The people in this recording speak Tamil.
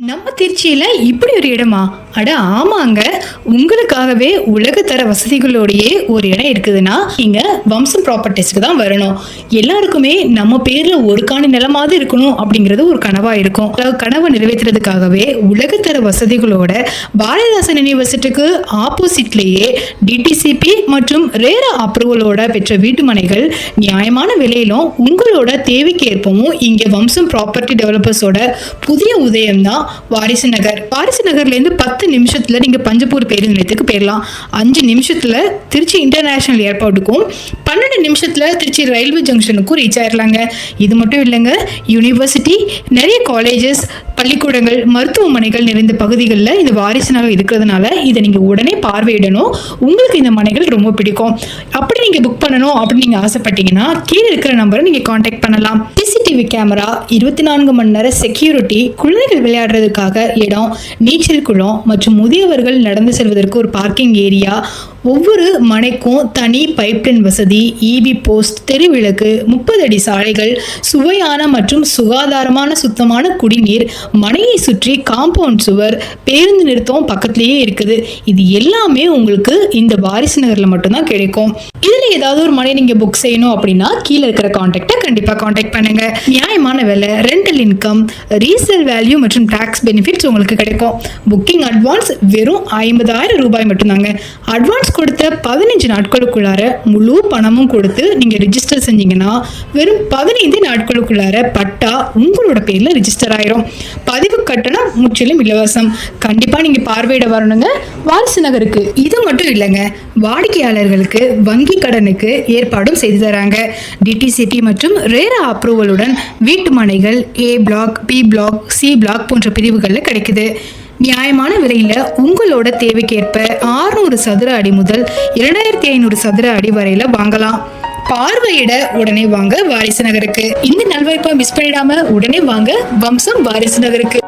நம்ம திருச்சியில இப்படி ஒரு இடமா? அட ஆமாங்க. உங்களுக்காகவே உலகத்தர வசதிகளோடையே ஒரு இடம் இருக்குதுன்னா இங்க வம்சம் ப்ராப்பர்ட்டிஸ்க்கு தான் வரணும். எல்லாருக்குமே நம்ம பேர்ல ஒரு காணி நிலமாவது இருக்கணும் அப்படிங்கிறது ஒரு கனவா இருக்கும். கனவை நிறைவேற்றுறதுக்காகவே உலகத்தர வசதிகளோட பாரதிதாசன் யூனிவர்சிட்டிக்கு ஆப்போசிட்லேயே டிடிசிபி மற்றும் ரேரா அப்ரூவலோட பெற்ற வீட்டு மனைகள் நியாயமான விலையிலும் உங்களோட தேவைக்கு ஏற்பவும் இங்க வம்சம் ப்ராப்பர்ட்டி டெவலப்பர்ஸோட புதிய உதயம் தான் வாரிசு நகர். வாரிசு நகர்ல இருந்து 10 நிமிஷத்துல நீங்க பஞ்சப்பூர் பேருந்து நிலையத்துக்கு போயிடலாம். 5 நிமிஷத்துல திருச்சி இன்டர்நேஷனல் ஏர்போர்ட்டுக்கும் 12 நிமிஷத்துல திருச்சி ரயில்வே ஜங்ஷனுக்கும் ரீச் ஆயிடலாங்க. இது மட்டும் இல்லைங்க, யூனிவர்சிட்டி, நிறைய காலேஜஸ், பள்ளிக்கூடங்கள், மருத்துவமனைகள் நிறைந்த பகுதிகளில் இந்த வாரிசு நகர் இருக்கிறதுனால இதை நீங்கள் உடனே பார்வையிடணும். உங்களுக்கு இந்த மனைகள் ரொம்ப பிடிக்கும். அப்படி நீங்கள் புக் பண்ணணும் அப்படின்னு நீங்கள் ஆசைப்பட்டீங்கன்னா கீழே இருக்கிற நம்பரை நீங்கள் காண்டாக்ட் பண்ணலாம். சிசிடிவி கேமரா, 24 மணி நேரம் செக்யூரிட்டி, குழந்தைகள் விளையாடுறதுக்காக இடம், நீச்சல் குளம் மற்றும் முதியவர்கள் நடந்து செல்வதற்கு ஒரு பார்க்கிங் ஏரியா, ஒவ்வொரு மனைக்கும் தனி பைப்லைன் வசதி, இபி போஸ்ட், தெருவிளக்கு, 30 அடி சாலைகள், சுவையான மற்றும் சுகாதாரமான சுத்தமான குடிநீர், மனையை சுற்றி காம்பவுண்ட் சுவர், பேருந்து நிறுத்தம் பக்கத்திலேயே இருக்குது. இது எல்லாமே உங்களுக்கு இந்த வாரிசு நகர்ல மட்டும்தான் கிடைக்கும். இதுல ஏதாவது ஒரு மனை நீங்க புக் செய்யணும் அப்படின்னா கீழே இருக்கிற கான்டாக்டை கண்டிப்பா கான்டாக்ட் பண்ணுங்க. நியாயமான விலை, ரெண்டல் இன்கம், ரீசேல் வேல்யூ மற்றும் டாக்ஸ் பெனிஃபிட்ஸ் உங்களுக்கு கிடைக்கும். புக்கிங் அட்வான்ஸ் வெறும் 50,000 ரூபாய் மட்டும்தாங்க. அட்வான்ஸ் கொடுத்த 15 நாட்களுக்குள்ளார முழு பணமும் கொடுத்து நீங்க ரிஜிஸ்டர் செஞ்சீங்கன்னா வெறும் 15 நாட்களுக்குள்ளார பட்டா உங்களோட பேர்ல ரிஜிஸ்டர் ஆயிரும். பதிவு கட்டணம் முற்றிலும் இலவசம். கண்டிப்பா நீங்க பார்வையிட வரணுங்க வாரிசு நகருக்கு. இது மட்டும் இல்லைங்க, வாடிக்கையாளர்களுக்கு வங்கி கடனுக்கு ஏற்பாடும் செய்து தராங்க. டிடிசிபி மற்றும் ரேரா அப்ரூவலுடன் வீட்டு மனைகள் A block, B block, C block போன்ற பிரிவுகளில் கிடைக்குது. நியாயமான விலையில உங்களோட தேவைக்கேற்ப 600 சதுர அடி முதல் 2500 சதுர அடி வரையில வாங்கலாம். பார்வையிட உடனே வாங்க வாரிசு நகருக்கு. இந்த நல்வாய்ப்பை மிஸ் பண்ணிடாம உடனே வாங்க வம்சம் வாரிசு நகருக்கு.